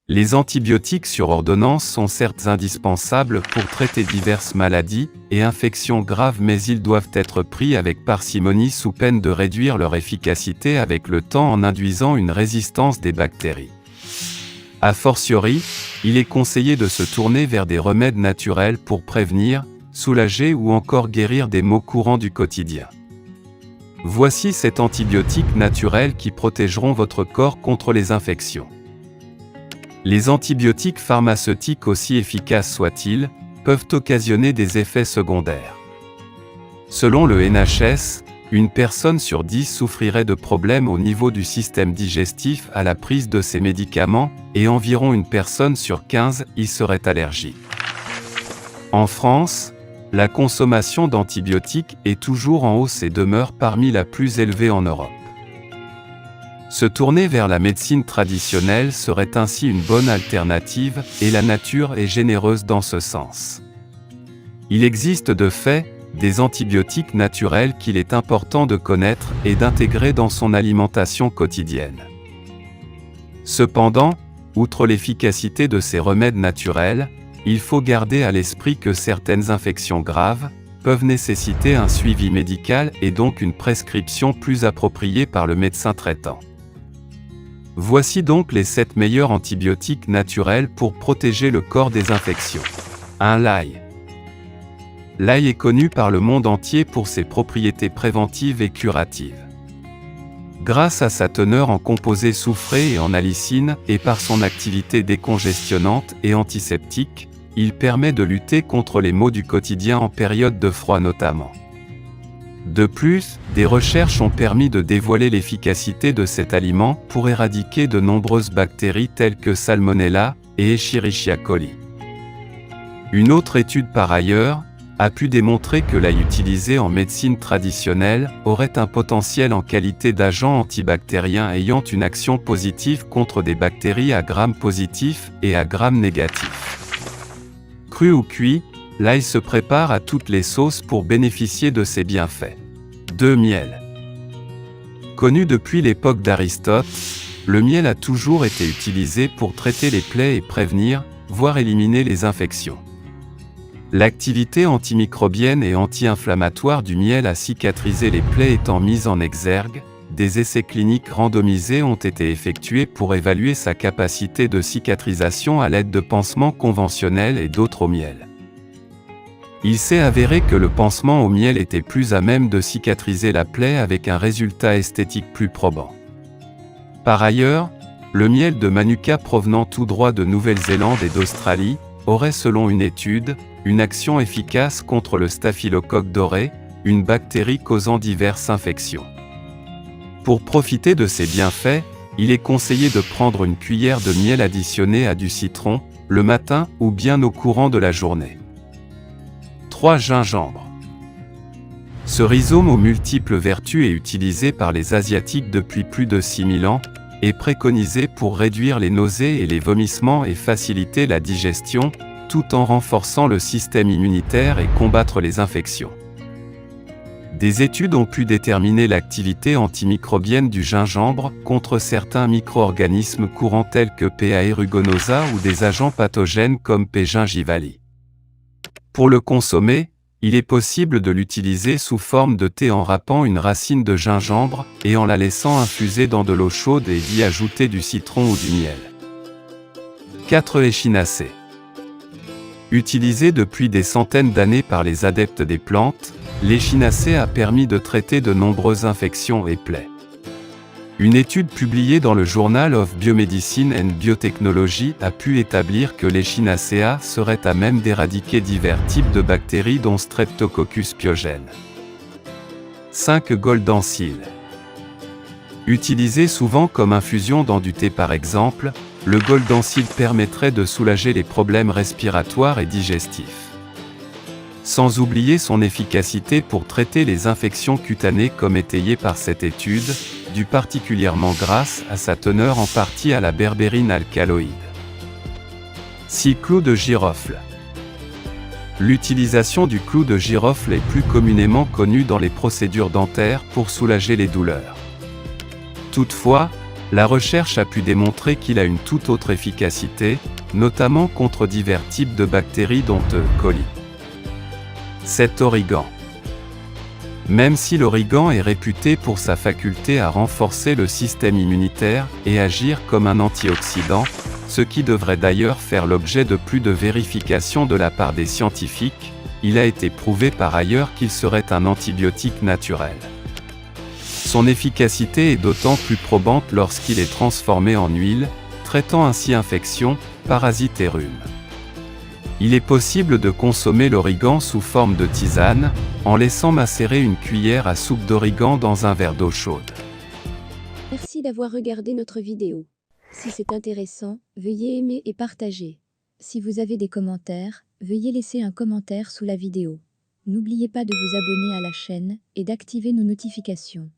Les antibiotiques sur ordonnance sont certes indispensables pour traiter diverses maladies et infections graves, mais ils doivent être pris avec parcimonie sous peine de réduire leur efficacité avec le temps en induisant une résistance des bactéries. A fortiori, il est conseillé de se tourner vers des remèdes naturels pour prévenir, soulager ou encore guérir des maux courants du quotidien. Voici 7 antibiotiques naturels qui protégeront votre corps contre les infections. Les antibiotiques pharmaceutiques, aussi efficaces soient-ils, peuvent occasionner des effets secondaires. Selon le NHS, une personne sur 10 souffrirait de problèmes au niveau du système digestif à la prise de ces médicaments, et environ une personne sur 15 y serait allergique. En France, la consommation d'antibiotiques est toujours en hausse et demeure parmi la plus élevée en Europe. Se tourner vers la médecine traditionnelle serait ainsi une bonne alternative, et la nature est généreuse dans ce sens. Il existe de fait des antibiotiques naturels qu'il est important de connaître et d'intégrer dans son alimentation quotidienne. Cependant, outre l'efficacité de ces remèdes naturels, il faut garder à l'esprit que certaines infections graves peuvent nécessiter un suivi médical et donc une prescription plus appropriée par le médecin traitant. Voici donc les 7 meilleurs antibiotiques naturels pour protéger le corps des infections. 1. L'ail. L'ail est connu par le monde entier pour ses propriétés préventives et curatives. Grâce à sa teneur en composés soufrés et en allicine, et par son activité décongestionnante et antiseptique, il permet de lutter contre les maux du quotidien en période de froid notamment. De plus, des recherches ont permis de dévoiler l'efficacité de cet aliment pour éradiquer de nombreuses bactéries telles que Salmonella et Escherichia coli. Une autre étude par ailleurs a pu démontrer que l'ail utilisé en médecine traditionnelle aurait un potentiel en qualité d'agent antibactérien ayant une action positive contre des bactéries à Gram positif et à Gram négatif. Cru ou cuit, l'ail se prépare à toutes les sauces pour bénéficier de ses bienfaits. 2. Miel. Connu depuis l'époque d'Aristote, le miel a toujours été utilisé pour traiter les plaies et prévenir, voire éliminer les infections. L'activité antimicrobienne et anti-inflammatoire du miel à cicatriser les plaies étant mise en exergue, des essais cliniques randomisés ont été effectués pour évaluer sa capacité de cicatrisation à l'aide de pansements conventionnels et d'autres au miel. Il s'est avéré que le pansement au miel était plus à même de cicatriser la plaie avec un résultat esthétique plus probant. Par ailleurs, le miel de Manuka provenant tout droit de Nouvelle-Zélande et d'Australie aurait, selon une étude, une action efficace contre le staphylocoque doré, une bactérie causant diverses infections. Pour profiter de ces bienfaits, il est conseillé de prendre une cuillère de miel additionnée à du citron, le matin ou bien au courant de la journée. 3. Gingembre. Ce rhizome aux multiples vertus est utilisé par les Asiatiques depuis plus de 6000 ans, et préconisé pour réduire les nausées et les vomissements et faciliter la digestion, tout en renforçant le système immunitaire et combattre les infections. Des études ont pu déterminer l'activité antimicrobienne du gingembre contre certains micro-organismes courants tels que P. aerugonosa ou des agents pathogènes comme P. gingivali. Pour le consommer, il est possible de l'utiliser sous forme de thé en râpant une racine de gingembre et en la laissant infuser dans de l'eau chaude et d'y ajouter du citron ou du miel. 4. Échinacée. Utilisé depuis des centaines d'années par les adeptes des plantes, l'échinacée a permis de traiter de nombreuses infections et plaies. Une étude publiée dans le Journal of Biomedicine and Biotechnology a pu établir que l'Echinacea serait à même d'éradiquer divers types de bactéries dont Streptococcus pyogenes. 5. Goldensil. Utilisé souvent comme infusion dans du thé par exemple, le goldensil permettrait de soulager les problèmes respiratoires et digestifs. Sans oublier son efficacité pour traiter les infections cutanées comme étayé par cette étude, due particulièrement grâce à sa teneur en partie à la berbérine alcaloïde. 6. Clou de girofle. L'utilisation du clou de girofle est plus communément connue dans les procédures dentaires pour soulager les douleurs. Toutefois, la recherche a pu démontrer qu'il a une toute autre efficacité, notamment contre divers types de bactéries dont E. coli. Cet origan. Même si l'origan est réputé pour sa faculté à renforcer le système immunitaire et agir comme un antioxydant, ce qui devrait d'ailleurs faire l'objet de plus de vérifications de la part des scientifiques, il a été prouvé par ailleurs qu'il serait un antibiotique naturel. Son efficacité est d'autant plus probante lorsqu'il est transformé en huile, traitant ainsi infections, parasites et rhumes. Il est possible de consommer l'origan sous forme de tisane, en laissant macérer une cuillère à soupe d'origan dans un verre d'eau chaude. Merci d'avoir regardé notre vidéo. Si c'est intéressant, veuillez aimer et partager. Si vous avez des commentaires, veuillez laisser un commentaire sous la vidéo. N'oubliez pas de vous abonner à la chaîne et d'activer nos notifications.